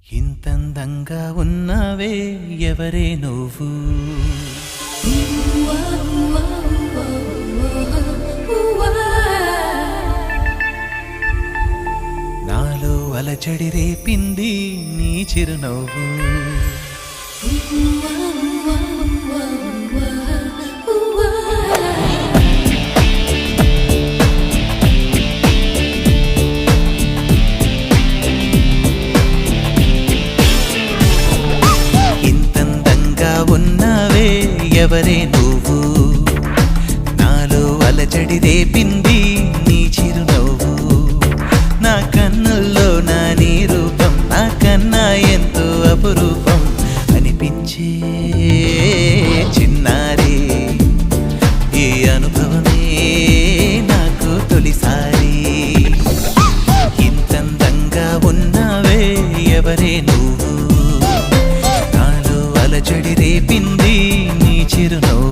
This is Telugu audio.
ఇంతందంగా ఉన్నావే ఎవరే నువ్వు నాలో అలచడి రేపింది నీ చిరునవ్వు ఉన్నావే ఎవరే నువ్వు నాలో అలచడి రేపింది నీ చిరునవ్వు నా కన్నుల్లో నా నీ రూపం నా కన్నా ఎంతో అపురూపం అనిపించే చిన్నారి ఈ అనుభవమే నాకు తొలిసారి ఇంతందంగా ఉన్నావే ఎవరే నువ్వు అలచడి రేపింది నీ చిరునవ్వు